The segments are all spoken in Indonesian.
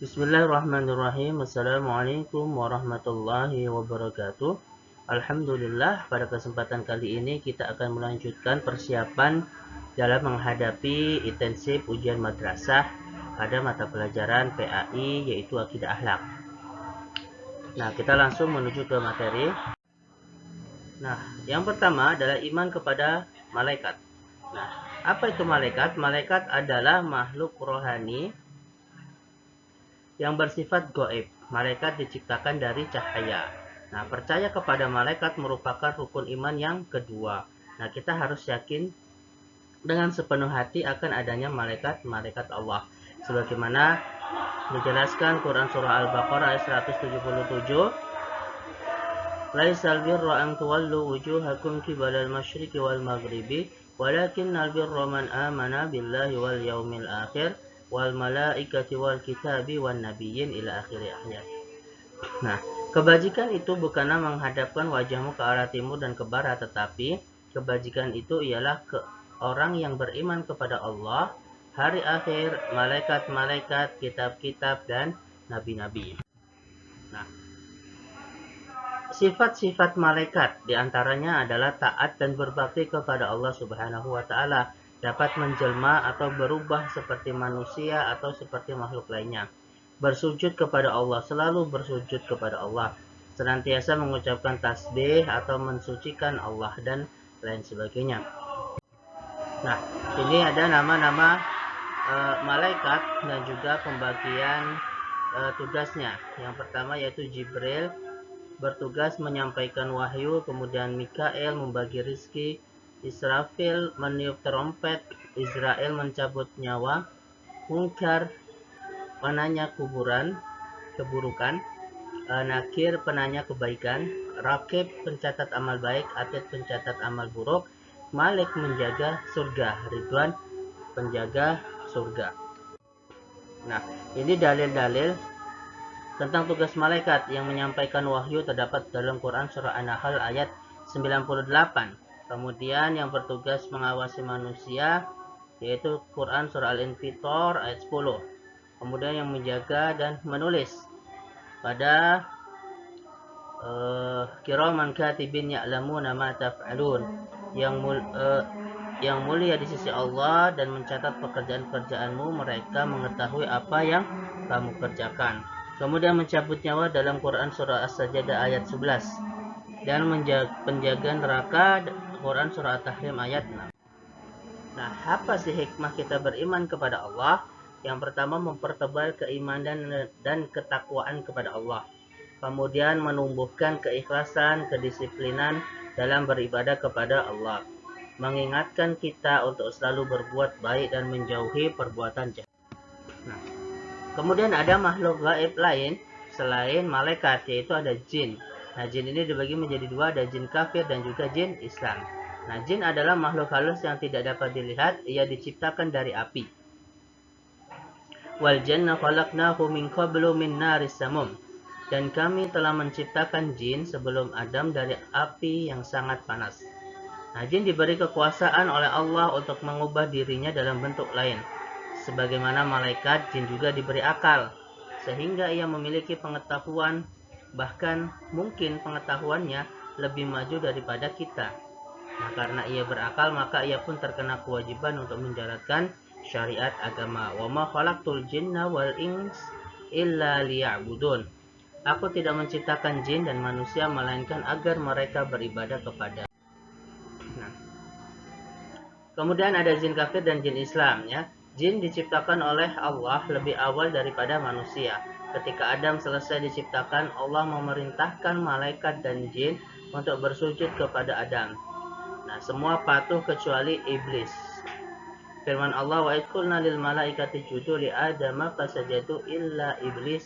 Bismillahirrahmanirrahim. Assalamualaikum warahmatullahi wabarakatuh. Alhamdulillah, pada kesempatan kali ini kita akan melanjutkan persiapan dalam menghadapi intensif ujian madrasah pada mata pelajaran PAI, yaitu Akidah Akhlak. Nah, kita langsung menuju ke materi. Nah, yang pertama adalah iman kepada malaikat. Nah, apa itu malaikat? Malaikat adalah makhluk rohani yang bersifat goib. Malaikat diciptakan dari cahaya. Nah, percaya kepada malaikat merupakan rukun iman yang kedua. Nah, kita harus yakin dengan sepenuh hati akan adanya malaikat Allah. Sebagaimana dijelaskan Quran Surah Al-Baqarah ayat 177, Laisal birra an tuwallu wujuhakum qibalal masyriqi wal maghribi, walakinnal birra man amana billahi wal yaumil akhir wal malaikati wal kitabi wan nabiyyin ila akhir ayat. Nah, kebajikan itu bukanlah menghadapkan wajahmu ke arah timur dan ke barat, tetapi kebajikan itu ialah ke orang yang beriman kepada Allah, hari akhir, malaikat-malaikat, kitab-kitab, dan nabi-nabi. Nah, sifat-sifat malaikat diantaranya adalah taat dan berbakti kepada Allah Subhanahu wa Ta'ala, dapat menjelma atau berubah seperti manusia atau seperti makhluk lainnya. Bersujud kepada Allah, selalu bersujud kepada Allah, senantiasa mengucapkan tasbih atau mensucikan Allah, dan lain sebagainya. Nah, ini ada nama-nama malaikat dan juga pembagian tugasnya. Yang pertama yaitu Jibril, bertugas menyampaikan wahyu, kemudian Mikael membagi rizki, Israfil meniup trompet, Israel mencabut nyawa, Munkar penanya keburukan, Nakir penanya kebaikan, Rakib pencatat amal baik, Atid pencatat amal buruk, Malik menjaga surga, Ridwan penjaga surga. Nah, ini dalil-dalil tentang tugas malaikat yang menyampaikan wahyu terdapat dalam Quran Surah An-Nahl ayat 98. Kemudian yang bertugas mengawasi manusia yaitu Quran Surah Al-Infitor ayat 10. Kemudian yang menjaga dan menulis pada kiraman katibin ya'lamuna ma taf'alun, yang mulia di sisi Allah dan mencatat pekerjaan-pekerjaanmu, mereka mengetahui apa yang kamu kerjakan. Kemudian mencabut nyawa dalam Quran Surah As-Sajdah ayat 11 dan penjaga neraka Quran Surah At-Tahrim ayat 6. Nah, apa sih hikmah kita beriman kepada Allah? Yang pertama, mempertebal keimanan dan ketakwaan kepada Allah. Kemudian menumbuhkan keikhlasan, kedisiplinan dalam beribadah kepada Allah. Mengingatkan kita untuk selalu berbuat baik dan menjauhi perbuatan jahat. Nah, kemudian ada makhluk gaib lain selain malaikat, yaitu ada jin. Nah, jin ini dibagi menjadi dua, ada jin kafir dan juga jin Islam. Nah, jin adalah makhluk halus yang tidak dapat dilihat, ia diciptakan dari api. Wal janna khalaqnahu min qablu min naris samum. Dan kami telah menciptakan jin sebelum Adam dari api yang sangat panas. Nah, jin diberi kekuasaan oleh Allah untuk mengubah dirinya dalam bentuk lain. Sebagaimana malaikat, jin juga diberi akal, sehingga ia memiliki pengetahuan, bahkan mungkin pengetahuannya lebih maju daripada kita. Nah, karena ia berakal, maka ia pun terkena kewajiban untuk menjalankan syariat agama. Wa ma khalaqtul jinna wal ins illa liya'budun. Aku tidak menciptakan jin dan manusia melainkan agar mereka beribadah kepada. Nah, kemudian ada jin kafir dan jin Islam, ya. Jin diciptakan oleh Allah lebih awal daripada manusia. Ketika Adam selesai diciptakan, Allah memerintahkan malaikat dan jin untuk bersujud kepada Adam. Nah, semua patuh kecuali iblis. Firman Allah, wa idqulna lil malaikati judu li adama fasajadu illa iblis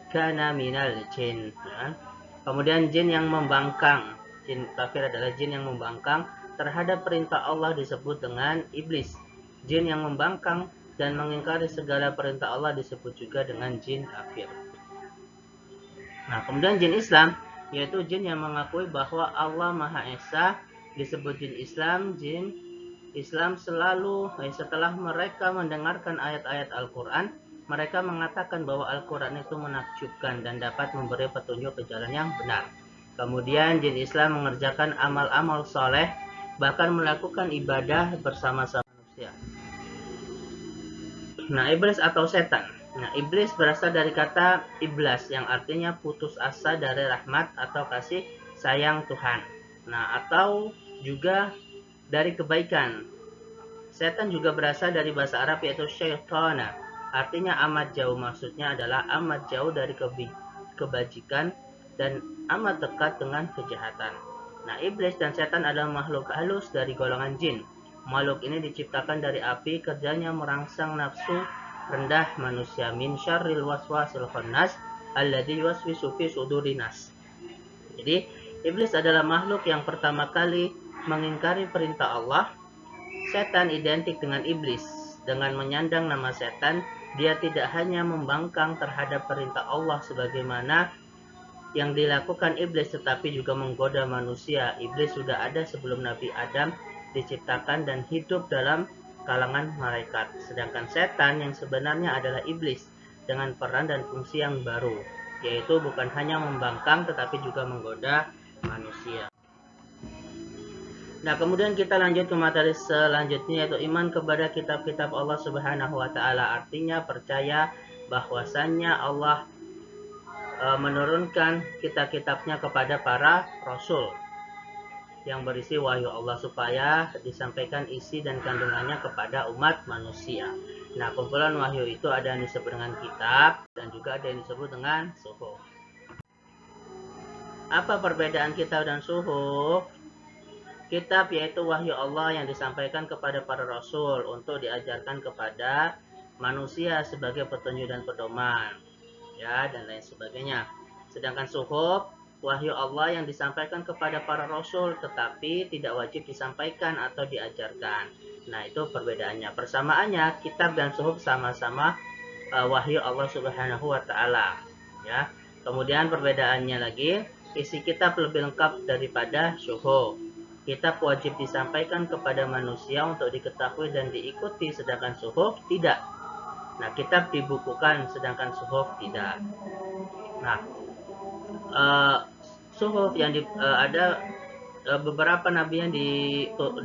kana minal jin. Ya. Kemudian jin yang membangkang, jin kafir adalah jin yang membangkang terhadap perintah Allah disebut dengan iblis. Jin yang membangkang dan mengingkari segala perintah Allah disebut juga dengan jin kafir. Nah, kemudian jin Islam, yaitu jin yang mengakui bahwa Allah Maha Esa, disebut jin Islam. Jin Islam selalu setelah mereka mendengarkan ayat-ayat Al-Quran, Mereka mengatakan bahwa Al-Quran itu menakjubkan dan dapat memberi petunjuk ke jalan yang benar. Kemudian jin Islam mengerjakan amal-amal soleh, bahkan melakukan ibadah bersama-sama manusia. Nah, iblis atau setan. Nah, iblis berasal dari kata iblas yang artinya putus asa dari rahmat atau kasih sayang Tuhan. Nah, atau juga dari kebaikan. Setan juga berasal dari bahasa Arab yaitu syaitana. Artinya amat jauh, maksudnya adalah amat jauh dari kebajikan dan amat dekat dengan kejahatan. Nah, iblis dan setan adalah makhluk halus dari golongan jin. Makhluk ini diciptakan dari api, kerjanya merangsang nafsu rendah manusia. Min syarril waswasil khannas alladzi yuwaswisu fi sudurin nas. Jadi, iblis adalah makhluk yang pertama kali mengingkari perintah Allah. Setan identik dengan iblis. Dengan menyandang nama setan, dia tidak hanya membangkang terhadap perintah Allah sebagaimana yang dilakukan iblis, tetapi juga menggoda manusia. Iblis sudah ada sebelum Nabi Adam diciptakan dan hidup dalam kalangan malaikat. Sedangkan setan yang sebenarnya adalah iblis dengan peran dan fungsi yang baru, yaitu bukan hanya membangkang tetapi juga menggoda manusia. Nah, kemudian kita lanjut ke materi selanjutnya, yaitu iman kepada kitab-kitab Allah Subhanahu wa taala. Artinya percaya bahwasannya Allah menurunkan kitab-kitabnya kepada para rasul yang berisi wahyu Allah supaya disampaikan isi dan kandungannya kepada umat manusia. Nah, kumpulan wahyu itu ada yang disebut dengan kitab dan juga ada yang disebut dengan suhuf. Apa perbedaan kitab dan suhuf? Kitab yaitu wahyu Allah yang disampaikan kepada para rasul untuk diajarkan kepada manusia sebagai petunjuk dan pedoman, ya, dan lain sebagainya. Sedangkan suhuf, wahyu Allah yang disampaikan kepada para rasul tetapi tidak wajib disampaikan atau diajarkan. Nah, itu perbedaannya. Persamaannya, kitab dan suhuf sama-sama wahyu Allah Subhanahu wa taala, ya. Kemudian perbedaannya lagi, isi kitab lebih lengkap daripada suhuf. Kitab wajib disampaikan kepada manusia untuk diketahui dan diikuti, sedangkan suhuf tidak. Nah, kitab dibukukan, sedangkan suhuf tidak. Nah, suhuf yang ada beberapa nabi yang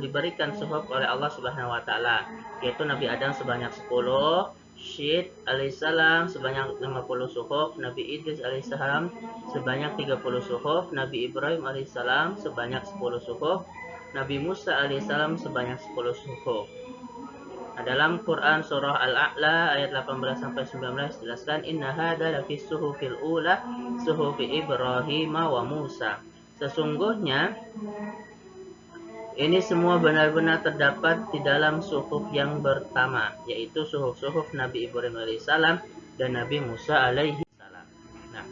diberikan suhuf oleh Allah Subhanahu wa taala, yaitu Nabi Adam sebanyak 10, Syed alaihissalam sebanyak 50 suhuf, Nabi Idris alaihissalam sebanyak 30 suhuf, Nabi Ibrahim alaihissalam sebanyak 10 suhuf, Nabi Musa alaihissalam sebanyak 10 suhuf. Nah, dalam Quran surah Al-A'la ayat 18 sampai 19 jelaskan inna hadza lafis suhufil ula suhufi Ibrahim wa Musa. Sesungguhnya ini semua benar-benar terdapat di dalam suhuf yang pertama, yaitu suhuf-suhuf Nabi Ibrahim alaihissalam dan Nabi Musa alaihissalam. Nah,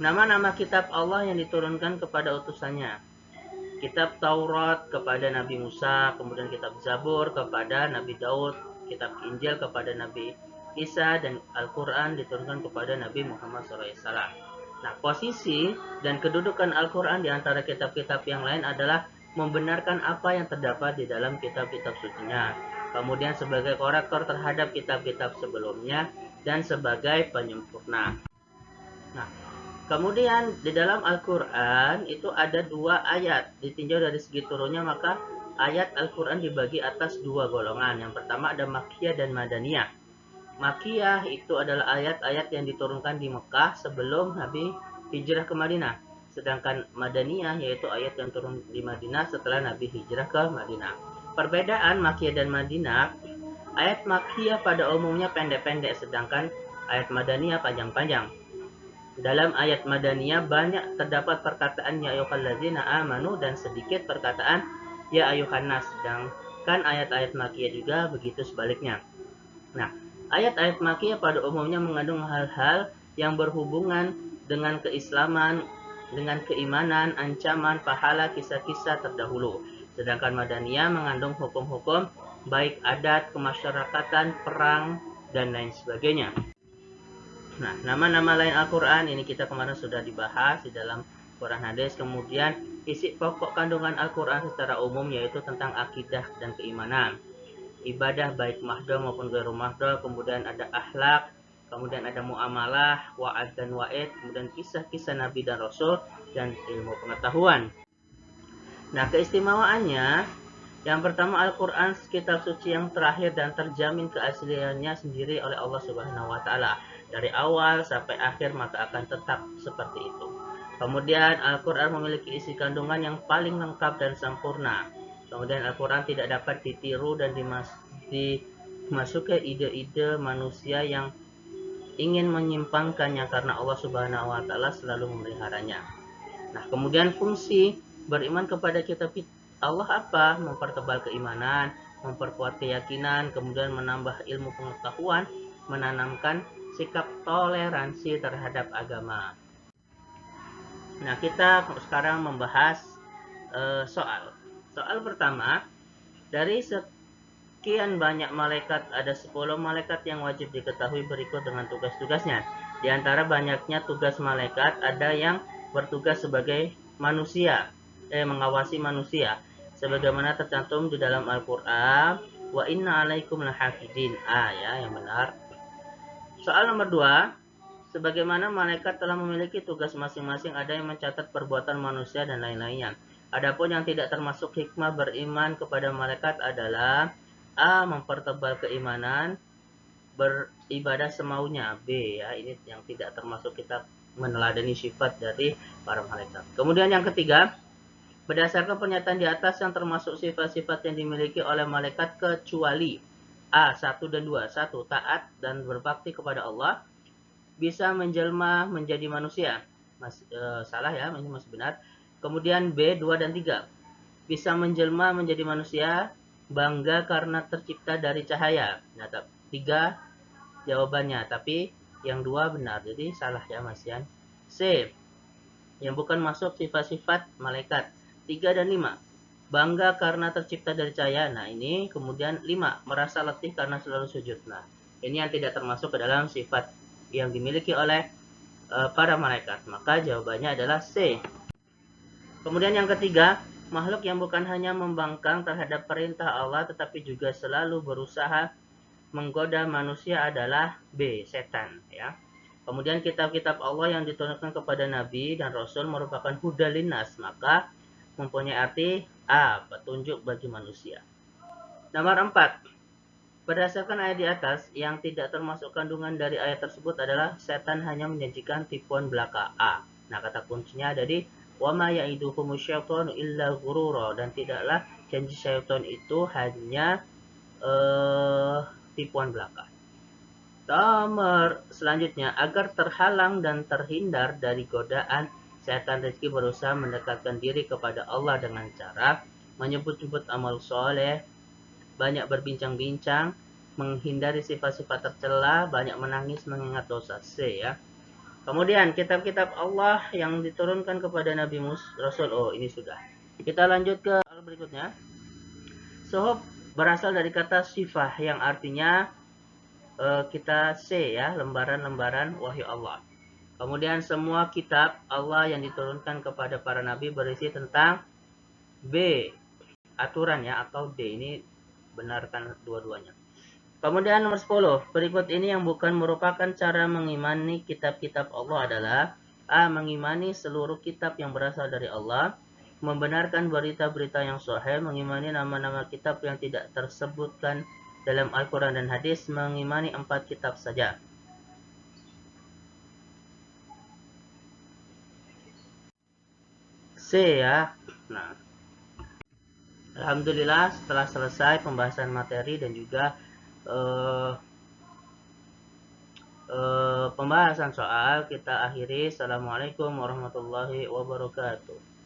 nama-nama kitab Allah yang diturunkan kepada utusannya. Kitab Taurat kepada Nabi Musa, kemudian kitab Zabur kepada Nabi Daud, kitab Injil kepada Nabi Isa, dan Al-Quran diturunkan kepada Nabi Muhammad SAW. Nah, posisi dan kedudukan Al-Quran di antara kitab-kitab yang lain adalah membenarkan apa yang terdapat di dalam kitab-kitab sucinya, kemudian sebagai korektor terhadap kitab-kitab sebelumnya, dan sebagai penyempurna. Nah, kemudian di dalam Al-Quran itu ada 2 ayat. Ditinjau dari segi turunnya, maka ayat Al-Quran dibagi atas 2 golongan. Yang pertama ada Makkiyah dan Madaniyah. Makkiyah itu adalah ayat-ayat yang diturunkan di Mekah sebelum Nabi hijrah ke Madinah. Sedangkan Madaniyah yaitu ayat yang turun di Madinah setelah Nabi hijrah ke Madinah. Perbedaan Makkiyah dan Madinah, ayat Makkiyah pada umumnya pendek-pendek, sedangkan ayat Madaniyah panjang-panjang. Dalam ayat Madaniyah banyak terdapat perkataan ya ayyuhallazina amanu dan sedikit perkataan ya ayyuhannas, sedangkan ayat-ayat Makkiyah juga begitu sebaliknya. Nah, ayat-ayat Makkiyah pada umumnya mengandung hal-hal yang berhubungan dengan keislaman, dengan keimanan, ancaman, pahala, kisah-kisah terdahulu. Sedangkan Madaniyah mengandung hukum-hukum baik adat, kemasyarakatan, perang, dan lain sebagainya. Nah, nama-nama lain Al-Quran ini kita kemarin sudah dibahas di dalam Quran hadis. Kemudian isi pokok kandungan Al-Quran secara umum yaitu tentang akidah dan keimanan, ibadah baik mahdoh maupun ghairu mahdoh. Kemudian ada akhlak, kemudian ada muamalah, wa'ad dan wa'id, kemudian kisah-kisah Nabi dan Rasul, dan ilmu pengetahuan. Nah, keistimewaannya, yang pertama Al-Quran kitab suci yang terakhir dan terjamin keasliannya sendiri oleh Allah Subhanahu wa Ta'ala. Dari awal sampai akhir maka akan tetap seperti itu. Kemudian Al-Quran memiliki isi kandungan yang paling lengkap dan sempurna. Kemudian Al-Quran tidak dapat ditiru dan dimasuki ide-ide manusia yang ingin menyimpangkannya karena Allah Subhanahu wa Ta'ala selalu memeliharanya. Nah, kemudian fungsi beriman kepada kitab Allah apa? Mempertebal keimanan, memperkuat keyakinan, kemudian menambah ilmu pengetahuan, menanamkan sikap toleransi terhadap agama. Nah, kita sekarang membahas soal. Soal pertama, dari sekian banyak malaikat, ada 10 malaikat yang wajib diketahui berikut dengan tugas-tugasnya. Di antara banyaknya tugas malaikat, ada yang bertugas sebagai manusia, mengawasi manusia, sebagaimana tercantum di dalam Al-Quran, wa inna alaikum lahafidin, ya, yang benar. Soal nomor 2, sebagaimana malaikat telah memiliki tugas masing-masing, ada yang mencatat perbuatan manusia dan lain-lainnya. Adapun yang tidak termasuk hikmah beriman kepada malaikat adalah A. Mempertebal keimanan, beribadah semaunya. B. Ya, ini yang tidak termasuk kita meneladani sifat dari para malaikat. Kemudian yang ketiga, berdasarkan pernyataan di atas yang termasuk sifat-sifat yang dimiliki oleh malaikat kecuali A. 1 dan 2. 1. Taat dan berbakti kepada Allah, bisa menjelma menjadi manusia. Salah ya, ini masih benar. Kemudian B. 2 dan 3. Bisa menjelma menjadi manusia, bangga karena tercipta dari cahaya. Nah, 3 jawabannya, tapi yang 2 benar, jadi salah ya Mas Yan. C. Yang bukan masuk sifat-sifat malaikat. 3 dan 5. Bangga karena tercipta dari cahaya. Nah, ini kemudian 5. Merasa letih karena selalu sujud. Nah, ini yang tidak termasuk ke dalam sifat yang dimiliki oleh para malaikat. Maka jawabannya adalah C. Kemudian yang ketiga, makhluk yang bukan hanya membangkang terhadap perintah Allah tetapi juga selalu berusaha menggoda manusia adalah B. Setan, ya. Kemudian kitab-kitab Allah yang diturunkan kepada Nabi dan Rasul merupakan huda linnas, maka mempunyai arti A. Petunjuk bagi manusia. Nomor 4. Berdasarkan ayat di atas, yang tidak termasuk kandungan dari ayat tersebut adalah setan hanya menjanjikan tipuan belaka. A. Nah, kata kuncinya ada di وَمَا يَعِدُهُمُ الشَّيْطَانُ إِلَّا غُرُورًا, dan tidaklah janji syaitan itu hanya tipuan belaka. Nomor selanjutnya, agar terhalang dan terhindar dari godaan setan, rezeki berusaha mendekatkan diri kepada Allah dengan cara menyebut-nyebut amal soleh, banyak berbincang-bincang, menghindari sifat-sifat tercela, banyak menangis mengingat dosa. C, ya. Kemudian kitab-kitab Allah yang diturunkan kepada Nabi Rasul. Oh, ini sudah. Kita lanjut ke hal berikutnya. Suhuf berasal dari kata sifah yang artinya kita C, ya, lembaran-lembaran wahyu Allah. Kemudian semua kitab Allah yang diturunkan kepada para nabi berisi tentang B, aturan, ya, atau D, ini benarkan dua-duanya. Kemudian nomor 10, berikut ini yang bukan merupakan cara mengimani kitab-kitab Allah adalah A. Mengimani seluruh kitab yang berasal dari Allah, membenarkan berita-berita yang sahih, mengimani nama-nama kitab yang tidak tersebutkan dalam Al-Quran dan hadis, mengimani 4 kitab saja. C, ya. Nah, alhamdulillah setelah selesai pembahasan materi dan juga pembahasan soal, kita akhiri. Assalamualaikum warahmatullahi wabarakatuh.